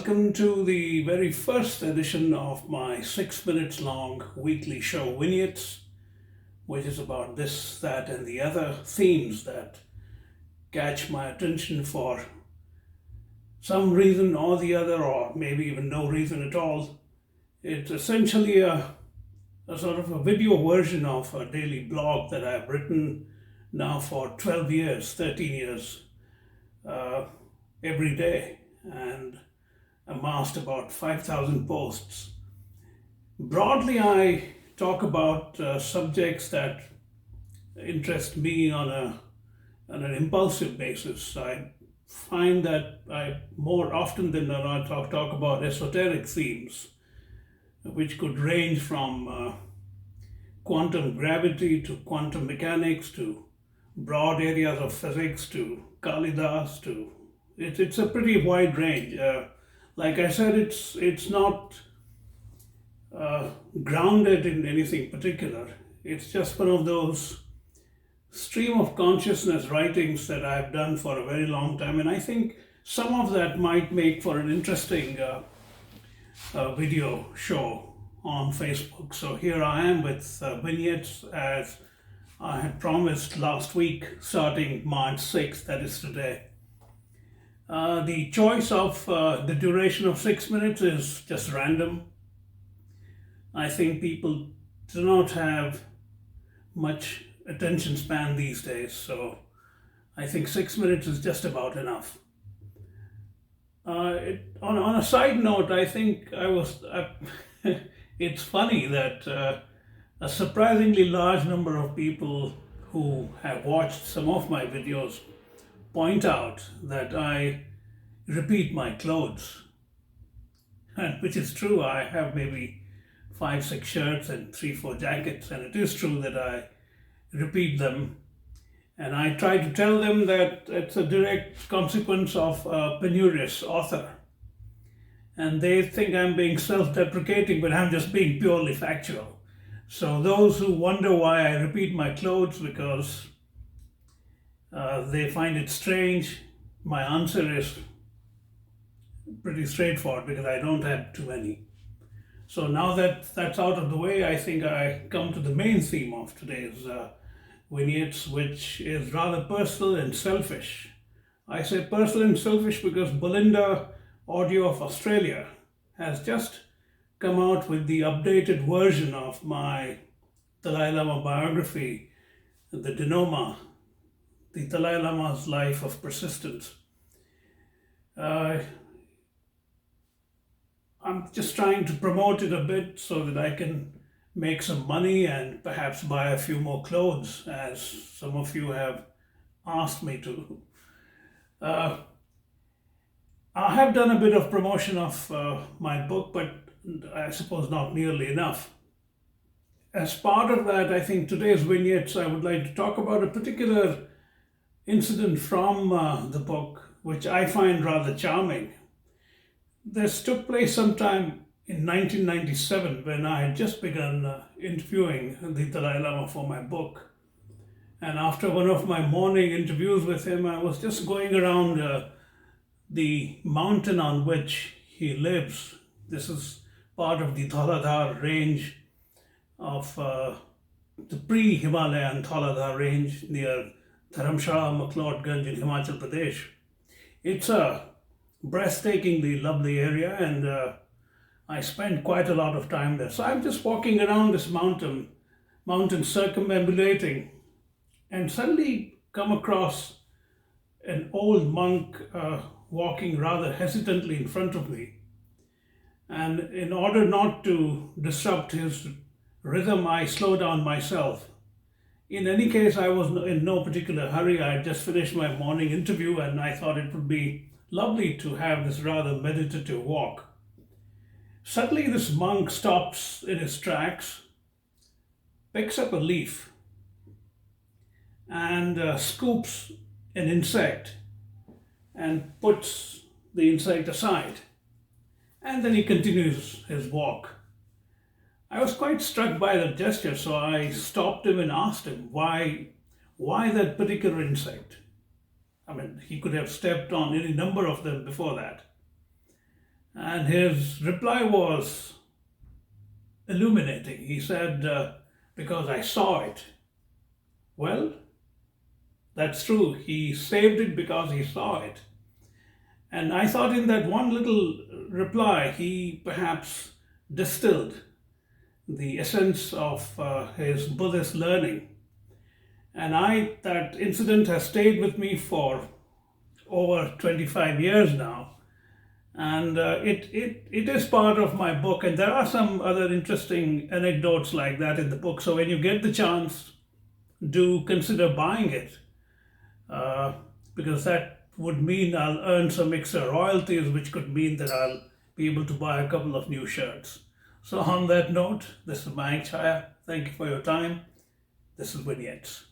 welcome to the very first edition of my 6 minutes long weekly show, Vignettes, which is about this, that, and the other themes that catch my attention for some reason or the other, or maybe even no reason at all. It's essentially a sort of a video version of a daily blog that I've written now for 12 years, 13 years, every day, and amassed about 5,000 posts. Broadly, I talk about subjects that interest me on an impulsive basis. I find that I more often than not talk about esoteric themes, which could range from quantum gravity to quantum mechanics to broad areas of physics to Kalidas to it's a pretty wide range. Like I said, it's not grounded in anything particular. It's just one of those stream of consciousness writings that I've done for a very long time, and I think some of that might make for an interesting video show on Facebook. So here I am with vignettes, as I had promised last week, starting March 6th, that is today. The choice of the duration of 6 minutes is just random. I think people do not have much attention span these days, so I think 6 minutes is just about enough. On a side note, I think it's funny that a surprisingly large number of people who have watched some of my videos point out that I repeat my clothes, and which is true. I have maybe 5-6 shirts and 3-4 jackets, and it is true that I repeat them. And I try to tell them that it's a direct consequence of a penurious author. And they think I'm being self-deprecating, but I'm just being purely factual. So those who wonder why I repeat my clothes because they find it strange, my answer is pretty straightforward, because I don't have too many. So now that that's out of the way, I think I come to the main theme of today's vignettes, which is rather personal and selfish. I say personal and selfish because Belinda Audio of Australia has just come out with the updated version of my Dalai Lama biography, the Dinoma, the Dalai Lama's Life of Persistence. I'm just trying to promote it a bit so that I can make some money and perhaps buy a few more clothes, as some of you have asked me to. I have done a bit of promotion of my book, but I suppose not nearly enough. As part of that, I think today's vignettes, I would like to talk about a particular incident from the book, which I find rather charming. This took place sometime in 1997, when I had just begun interviewing the Dalai Lama for my book. And after one of my morning interviews with him, I was just going around the mountain on which he lives. This is part of the Dhaladhar range of the pre-Himalayan Dhaladhar range near Dharamshala, McLeodganj in Himachal Pradesh. It's a breathtakingly lovely area, and I spent quite a lot of time there. So I'm just walking around this mountain circumambulating, and suddenly come across an old monk walking rather hesitantly in front of me. And in order not to disrupt his rhythm, I slow down myself. In any case, I was in no particular hurry. I had just finished my morning interview, and I thought it would be lovely to have this rather meditative walk. Suddenly, this monk stops in his tracks, picks up a leaf, and scoops an insect and puts the insect aside. And then he continues his walk. I was quite struck by that gesture, so I stopped him and asked him why that particular insect. I mean, he could have stepped on any number of them before that. And his reply was illuminating. He said, because I saw it. Well, that's true. He saved it because he saw it. And I thought in that one little reply, he perhaps distilled the essence of his Buddhist learning. And that incident has stayed with me for over 25 years now. And it is part of my book. And there are some other interesting anecdotes like that in the book. So when you get the chance, do consider buying it, because that would mean I'll earn some extra royalties, which could mean that I'll be able to buy a couple of new shirts. So on that note, this is Mayank Chaya. Thank you for your time. This is Vignettes.